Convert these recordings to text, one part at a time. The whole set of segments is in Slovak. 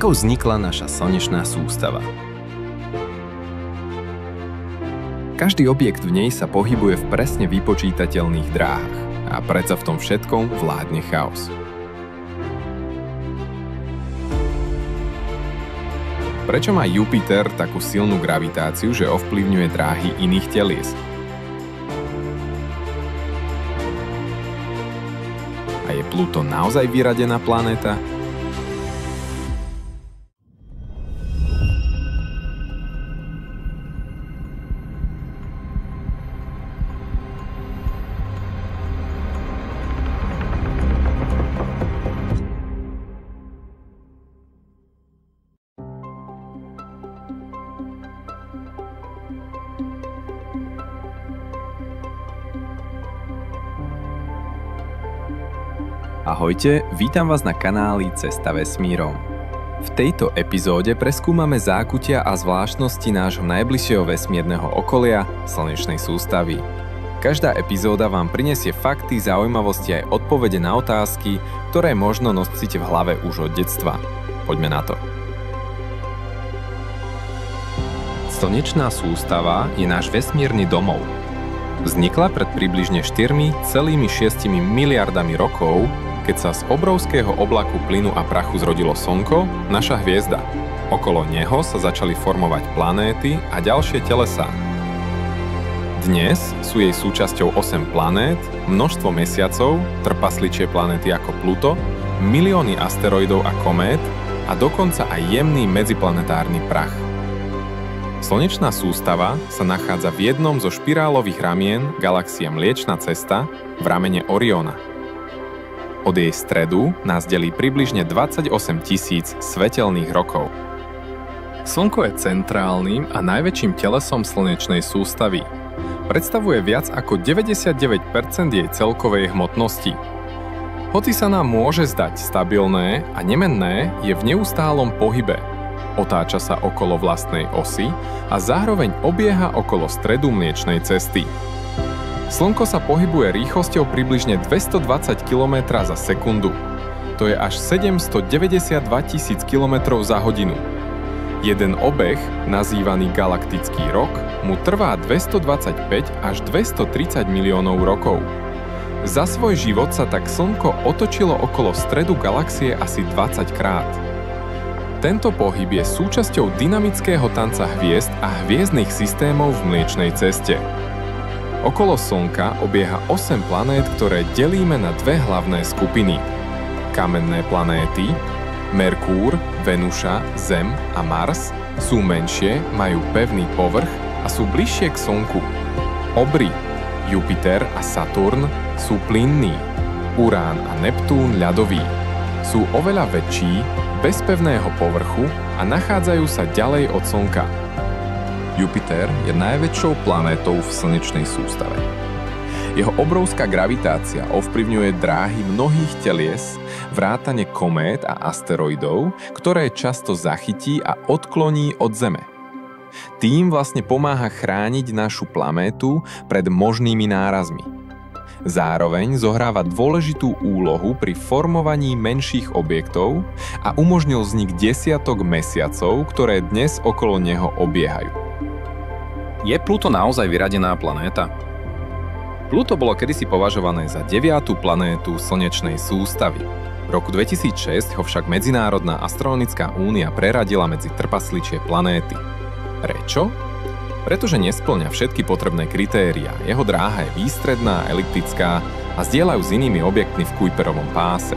Ako vznikla naša slnečná sústava? Každý objekt v nej sa pohybuje v presne vypočítateľných dráhach a predsa v tom všetkom vládne chaos. Prečo má Jupiter takú silnú gravitáciu, že ovplyvňuje dráhy iných telies? A je Pluto naozaj vyradená planéta? Ahojte, vítam vás na kanáli Cesta vesmírom. V tejto epizóde preskúmame zákutia a zvláštnosti nášho najbližšieho vesmírneho okolia, slnečnej sústavy. Každá epizóda vám prinesie fakty, zaujímavosti aj odpovede na otázky, ktoré možno nosíte v hlave už od detstva. Poďme na to. Slnečná sústava je náš vesmírny domov. Vznikla pred približne 4,6 miliardami rokov, keď sa z obrovského oblaku plynu a prachu zrodilo Slnko, naša hviezda. Okolo neho sa začali formovať planéty a ďalšie telesá. Dnes sú jej súčasťou 8 planét, množstvo mesiacov, trpasličie planéty ako Pluto, milióny asteroidov a komét a dokonca aj jemný medziplanetárny prach. Slnečná sústava sa nachádza v jednom zo špirálových ramien galaxie Mliečna cesta v ramene Oriona. Od jej stredu nás delí približne 28 000 svetelných rokov. Slnko je centrálnym a najväčším telesom slnečnej sústavy. Predstavuje viac ako 99% jej celkovej hmotnosti. Hoci sa nám môže zdať stabilné a nemenné, je v neustálom pohybe. Otáča sa okolo vlastnej osy a zároveň obieha okolo stredu Mliečnej cesty. Slnko sa pohybuje rýchlosťou približne 220 km za sekundu. To je až 792 000 km za hodinu. Jeden obeh, nazývaný galaktický rok, mu trvá 225 až 230 miliónov rokov. Za svoj život sa tak Slnko otočilo okolo stredu galaxie asi 20 krát. Tento pohyb je súčasťou dynamického tanca hviezd a hviezdnych systémov v Mliečnej ceste. Okolo Slnka obieha 8 planét, ktoré delíme na dve hlavné skupiny. Kamenné planéty, Merkúr, Venuša, Zem a Mars, sú menšie, majú pevný povrch a sú bližšie k Slnku. Obry, Jupiter a Saturn, sú plynní, Urán a Neptún ľadový. Sú oveľa väčší, bez pevného povrchu a nachádzajú sa ďalej od Slnka. Jupiter je najväčšou planétou v slnečnej sústave. Jeho obrovská gravitácia ovplyvňuje dráhy mnohých telies, vrátane komét a asteroidov, ktoré často zachytí a odkloní od Zeme. Tým vlastne pomáha chrániť našu planétu pred možnými nárazmi. Zároveň zohráva dôležitú úlohu pri formovaní menších objektov a umožnil vznik desiatok mesiacov, ktoré dnes okolo neho obiehajú. Je Pluto naozaj vyradená planéta? Pluto bolo kedysi považované za 9. planétu slnečnej sústavy. V roku 2006 ho však Medzinárodná astronomická únia preradila medzi trpasličie planéty. Prečo? Pretože nespĺňa všetky potrebné kritériá. Jeho dráha je výstredná, eliptická a zdieľajú s inými objektmi v Kuiperovom páse.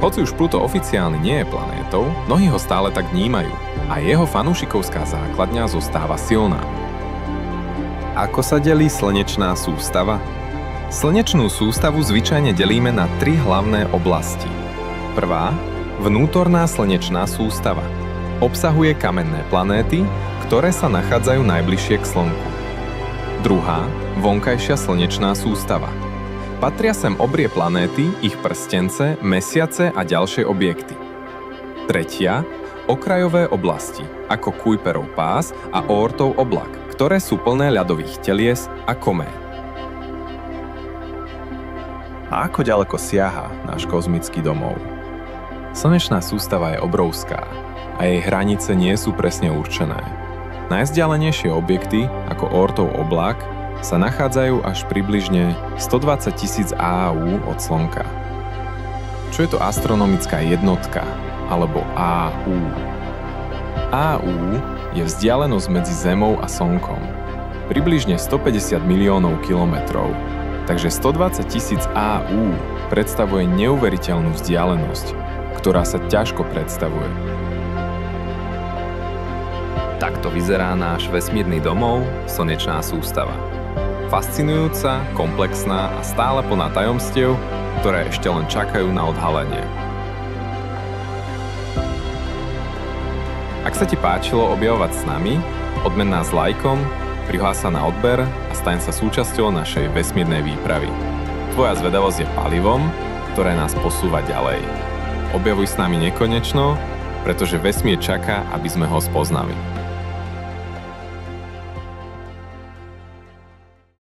Hoci už Pluto oficiálne nie je planétou, mnohí ho stále tak vnímajú a jeho fanúšikovská základňa zostáva silná. Ako sa delí slnečná sústava? Slnečnú sústavu zvyčajne delíme na 3 hlavné oblasti. Prvá, vnútorná slnečná sústava. Obsahuje kamenné planéty, ktoré sa nachádzajú najbližšie k Slnku. Druhá, vonkajšia slnečná sústava. Patria sem obrie planéty, ich prstence, mesiace a ďalšie objekty. Tretia, okrajové oblasti, ako Kuiperov pás a Oortov oblak, ktoré sú plné ľadových telies a komét. A ako ďaleko siaha náš kozmický domov? Slnečná sústava je obrovská a jej hranice nie sú presne určené. Najvzdialenejšie objekty, ako Oortov oblak, sa nachádzajú až približne 120 000 AU od Slnka. Čo je to astronomická jednotka, alebo AU? AU je vzdialenosť medzi Zemou a Slnkom. Približne 150 miliónov kilometrov, takže 120 000 AU predstavuje neuveriteľnú vzdialenosť, ktorá sa ťažko predstavuje. Takto vyzerá náš vesmírny domov, slnečná sústava. Fascinujúca, komplexná a stále plná tajomstiev, ktoré ešte len čakajú na odhalenie. Ak sa ti páčilo objavovať s nami, odmen nás lajkom, prihlás sa na odber a staň sa súčasťou našej vesmírnej výpravy. Tvoja zvedavosť je palivom, ktoré nás posúva ďalej. Objavuj s nami nekonečno, pretože vesmír čaká, aby sme ho spoznali.